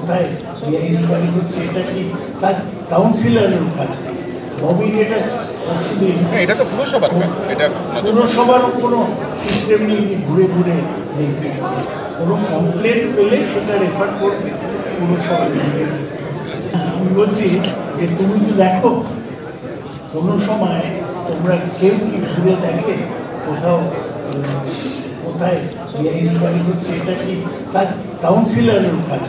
কোথায় বেআইনি বাড়ি হচ্ছে, এটা কি তার কাউন্সিলরের কাজ? ববি যেটা পরশুদিন, এটা তো পুরসভার কাজ, এটা পুরসভারও কোনো সিস্টেম নেই যে ঘুরে ঘুরে দেখবে। কোনো কমপ্লেন পেলে সেটা রেফার করবে পুরসভার দিকে। আমি বলছি যে তুমি তো দেখো, কোনো সময় তোমরা কেউ কি ঘুরে দেখে কোথাও কোথায় বেআইনি বাড়ি হচ্ছে, এটা কি তার কাউন্সিলরের কাজ?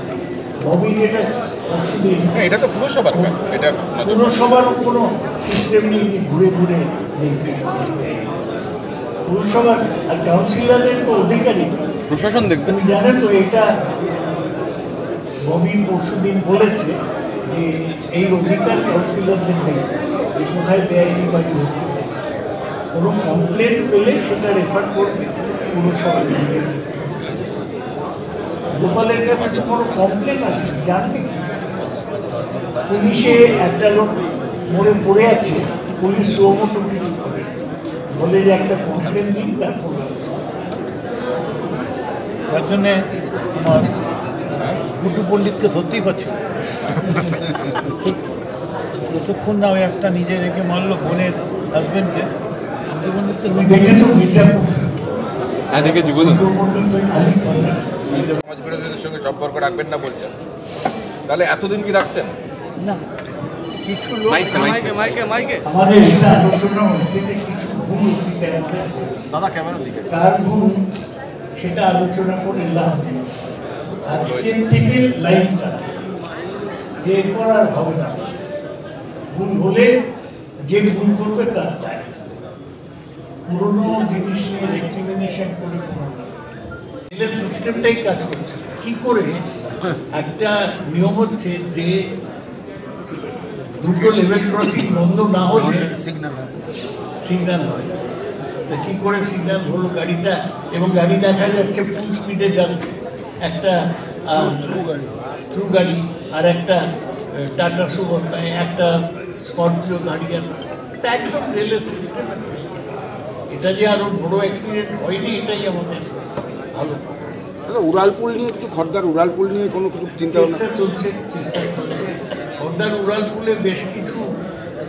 ববি যেটা পরশুদিন, এটা তো পুরসভার কাজ, এটা পুরসভারও কোনো সিস্টেম নেই যে ঘুরে ঘুরে দেখবে। পুরসভার আর কাউন্সিলরের তো অধিকারী প্রশাসন দেখবে। তুমি জানো তো, এটা ববি পরশুদিন বলেছে যে এই অধিকার কাউন্সিলরদের নেই যে কোথায় বেআইনি বাড়ি হচ্ছে। কোনো কমপ্লেন পেলে সেটা রেফার করবে পুরসভার দিকে। গোপালের কাছে তো কোনো কমপ্লেন আসে, জানবে কি? পুলিশে একটা লোক মরে পড়ে আছে, পুলিশ সুমোটো কিছু করে বলে যে একটা কমপ্লেন দিন, তারপর তার জন্যে আমার গুড্ডু পণ্ডিতকে ধরতেই পারছি না। যতক্ষণ না ওই একটা নিজে রেখে মারলো বোনের হাজবেন্ডকে, গুড্ডু পণ্ডিতকে দেখেছো মির্জাপুর? হ্যাঁ দেখেছি, বলুন। সমাজ বিরোধীদের সঙ্গে সম্পর্ক রাখবেন না বলছেন, তাহলে এতদিন কি রাখতেন না, কিছু লোক আমাদের এটা আলোচনা হচ্ছে যে কিছু ভুল দাদা ক্যামেরার দিকে কার ভুল সেটা আলোচনা করে লাভ নেই। আজকের থেকে লাইনটা যে এরপর আর হবে না, ভুল হলে যে ভুল করবে তার দায়। পুরোনো জিনিস নিয়ে রেক্টিফিকেশন করে রেলের সিস্টেমটাই কাজ করছে। কি করে একটা নিয়ম হচ্ছে যে দুটো লেভেল ক্রসিং বন্ধ না হলে সিগন্যাল হয়। তো কী করে সিগন্যাল হলো গাড়িটা, এবং গাড়ি দেখা যাচ্ছে ফুল স্পিডে যাচ্ছে, একটা থ্রু গাড়ি আর একটা টাটা সুমো, একটা স্করপিও দাঁড়িয়ে আছে। এটা একদম রেলের সিস্টেমের। এটা যে আরও বড়ো অ্যাক্সিডেন্ট হয়নি, এটাই আমাদের ভালো। উড়ালপুল নিয়ে একটু খড়দার উড়ালপুল নিয়ে কোনো কিছু চেষ্টা চলছে। খড়দার উড়ালপুলে বেশ কিছু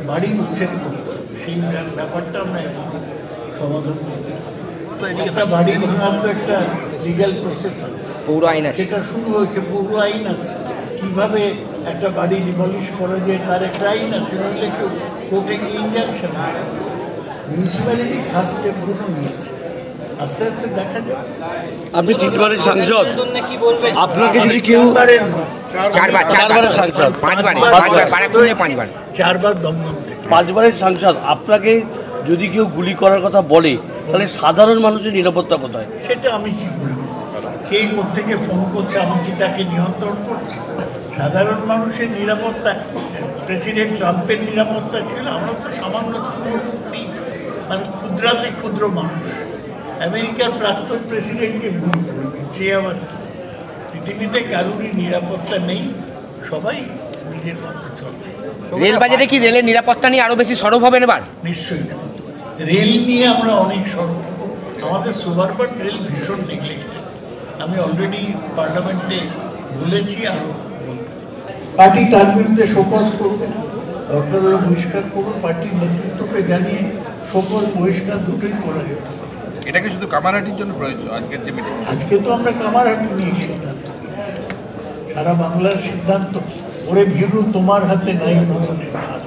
বাড়ি উচ্ছেদ করতে হবে, সেই ব্যাপারটা আমরা এখন সমাধান করতে পারি। একটা বাড়ি ভাঙার তো একটা লিগ্যাল প্রসেস আছে, পৌর আইন আছে, সেটা শুরু হয়েছে, পৌর আইন আছে। কীভাবে একটা বাড়ি ডিমলিশ করা যায় তার একটা আইন আছে, নইলে কেউ কোর্টে গিয়ে ইনজাংশন হয়। মিউনিসিপ্যালিটি ফার্স্ট স্টেপগুলো নিয়েছে, আস্তে আস্তে দেখা যায়। আপনি চিত্তবাড়ির সাংসদ, আপনাকে যদি কেউ চারবার দমদম থেকে 5 বারের সাংসদ, আপনাকে যদি কেউ গুলি করার কথা বলে, তাহলে সাধারণ মানুষের নিরাপত্তা কোথায়? সেটা আমি কি করে বলবো? কে কোত্থেকে ফোন করছে, আমি কি তাকে নিয়ন্ত্রণ করছি? সাধারণ মানুষের নিরাপত্তা, প্রেসিডেন্ট ট্রাম্পের নিরাপত্তা ছিল। আমরা তো সামান্য চুরি, মানে ক্ষুদ্রাতে ক্ষুদ্র মানুষ। আমেরিকার প্রাক্তন প্রেসিডেন্টকে ভুল করে দিচ্ছে। আবার পৃথিবীতে কারোরই নিরাপত্তা নেই, সবাই নিজের মতো চলে। রেল বাজেটে কি রেলের নিরাপত্তা নিয়ে আরও বেশি সরব হবেন এবার? নিশ্চয়ই না, রেল নিয়ে আমরা অনেক সরব। আমাদের সুপারবান রেল ভীষণ নেগলেক্টেড। আমি অলরেডি পার্লামেন্টে বলেছি, আরও বলব। পার্টি তার বিরুদ্ধে শোকজ করবে, দরকার হলে বহিষ্কার করবো। পার্টির নেতৃত্বকে জানিয়ে শোকজ বহিষ্কার দুটোই করা যেতে পারে। এটাকে শুধু কামারহাটির জন্য প্রয়োজন আজকের যে মিটিং? আজকে তো আমরা কামারহাটি নিয়ে সিদ্ধান্ত নিয়েছি, সারা বাংলার সিদ্ধান্ত। ওরে ভিড়ু তোমার হাতে নাই মরণের হাত,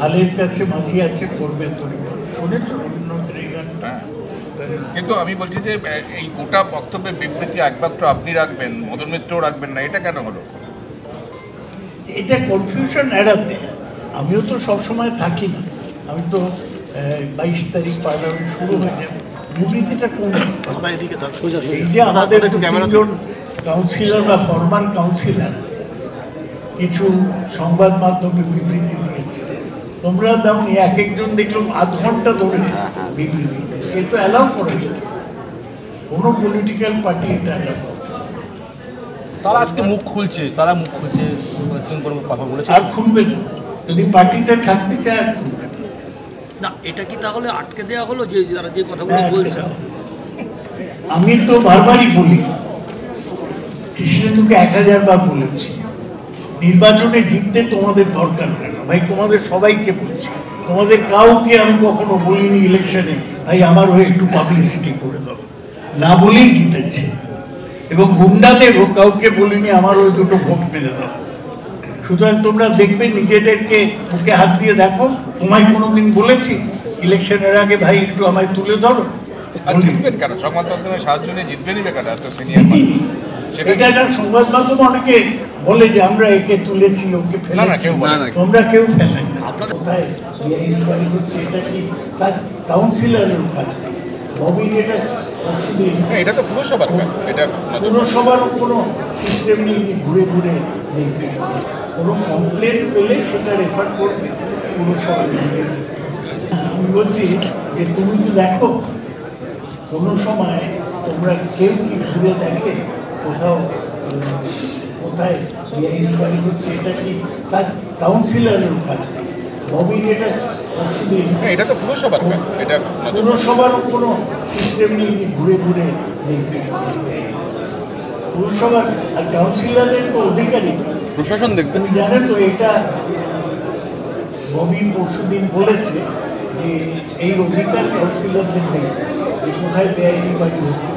হালের কাছে মাঝি আছে করবে তরি। শুনেছ রবীন্দ্রনাথের এই গানটা? কিন্তু আমি বলছি যে এই গোটা বক্তব্যের বিবৃতি একমাত্র আপনি রাখবেন, মদন মিত্রও রাখবেন না, এটা কেন হলো? এটা কনফিউশন এড়াতে। আমিও তো সবসময় থাকি না, আমি তো 22 তারিখ পার্লামেন্ট শুরু হয়ে যাবে। বিবৃতিটা কোন এই যে আমাদের 3 জন কাউন্সিলর বা ফরমার কাউন্সিলর কিছু সংবাদ মাধ্যমে বিবৃতি দিয়েছে, তোমরা তেমন এক একজন দেখলাম আধ ঘন্টা ধরে বিবৃতি দিয়েছে। এ তো অ্যালাউ করে কোনো পলিটিক্যাল পার্টি এটা অ্যালাউ করে। তারা আজকে মুখ খুলছে, কথা বলেছে। আর খুলবে না, যদি পার্টিতে থাকতে চায় আর খুলবে না। এটা কি তাহলে আটকে দেওয়া হলো যে তারা যে কথাগুলো বলছে? আমি তো বারবারই বলি, কৃষ্ণেন্দুকে 1000 বার বলেছি নির্বাচনে জিততে তোমাদের দরকার হয় না ভাই, তোমাদের সবাইকে বলছি, তোমাদের কাউকে আমি কখনো বলিনি ইলেকশনে ভাই আমার হয়ে একটু পাবলিসিটি করে দাও, না বলেই জিতেছে। এবং গুন্ডাদেরও কাউকে বলিনি আমার ওই দুটো ভোট মেরে দাও। সুতরাং তোমরা দেখবে নিজেদেরকে মুখে হাত দিয়ে দেখো, তোমায় কোনোদিন বলেছি ইলেকশনের আগে ভাই একটু আমায় তুলে ধরো? আর জিতবেন কেন? সংবাদ মাধ্যমের সাহায্য নিয়ে জিতবেনই বেকার, এত সিনিয়র জিতিনি। এটা একটা সংবাদ মাধ্যম অনেকে বলে যে আমরা একে তুলেছি ওকে না, ফেলেছি, কেউ বলে না। তোমরা কেউ ফেলেন না। কোথায় ইনকোয়ারি হচ্ছে, এটা কি তার কাউন্সিলরের কাজ? ববি যেটা পরশুদিন এটা তো পুরসভার কাজ, এটা পুরসভারও কোনো সিস্টেম নেই যে ঘুরে ঘুরে দেখবে, কোনো কমপ্লেন পেলে সেটা রেফার করবে পুরসভা। আমি বলছি যে তুমি তো দেখো, কোনো সময় তোমরা কেউ কি ঘুরে দেখে কোথাও কোথায় ইনকোয়ারি হচ্ছে, এটা কি তার কাউন্সিলরের কাজ? ববি যেটা পরশুদিন এটা তো পুরসভার কাজ, এটা পুরসভারও কোনো সিস্টেম নেই যে ঘুরে ঘুরে দেখবে। পুরসভার আর কাউন্সিলরের তো অধিকারী প্রশাসন দেখবে। তুমি জানো তো, এটা ববি পরশুদিন বলেছে যে এই অধিকার কাউন্সিলরদের নেই, যে কোথায় বেআইনি বাড়ি হচ্ছে।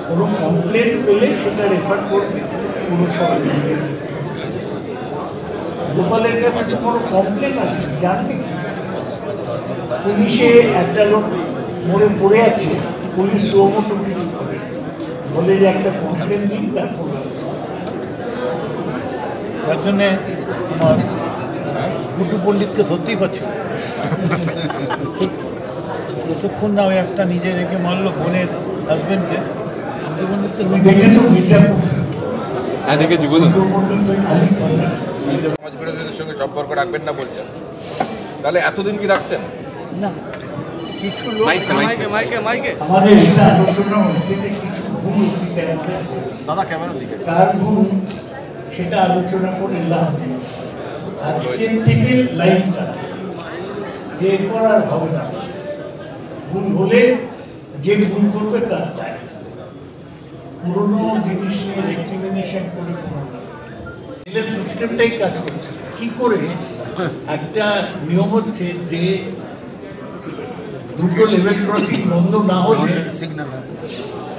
কোনো কমপ্লেন পেলে সেটা রেফার করবে পুরসভা। গোপালের কাছে তো কোনো কমপ্লেন আসে, জানবে কি? পুলিশে একটা লোক মরে পড়ে আছে, পুলিশ সুমোটো কিছু করে বলে যে একটা কমপ্লেন দিন, তারপর তার জন্যে আমার গুড্ডু পণ্ডিতকে ধরতেই পারছি না। যতক্ষণ না ওই একটা নিজে রেখে মারলো বোনের হাজবেন্ডকে, গুড্ডু পণ্ডিতকে তুমি দেখেছো মির্জাপুর? হ্যাঁ দেখেছি, বলুন। সমাজ বিরোধীদের সঙ্গে সম্পর্ক রাখবেন না বলছেন, তাহলে এতদিন কি রাখতেন? না, কিছু লোক আমাদের আমাদের এটা আলোচনা হচ্ছে যে কিছু ভুল অতীতে আমাদের হয়েছে। দাদা ক্যামেরার দিকে। কার ভুল সেটা আলোচনা করে লাভ নেই। আজকের থেকে লাইনটা যে এরপর আর হবে না, ভুল হলে যে ভুল করবে তার দায়। পুরোনো জিনিস নিয়ে রেক্টিফিকেশন করে কোনো লাভ নেই। রেলের সিস্টেমটাই কাজ করছে কি করে? একটা নিয়ম হচ্ছে যে দুটো লেভেল ক্রসিং বন্ধ না হলে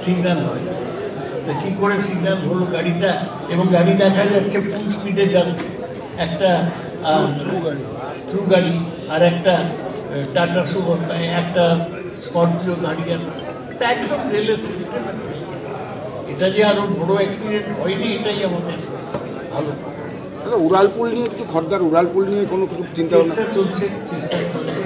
সিগন্যাল হয়। তা কী করে সিগন্যাল হলো গাড়িটা, এবং গাড়ি দেখা যাচ্ছে ফুল স্পিডে যাচ্ছে, একটা থ্রু গাড়ি আর একটা টাটা সুপার, একটা স্করপিও গাড়ি আছে। এটা একদম রেলের সিস্টেমের ফেলিয়ার। এটা যে আরও বড় অ্যাক্সিডেন্ট হয়নি, এটাই আমাদের ভালো। উড়ালপুল নিয়ে একটু খর্দার উড়ালপুল নিয়ে কোনো কিছু চিন্তা ভাবনা? চেষ্টা চলছে।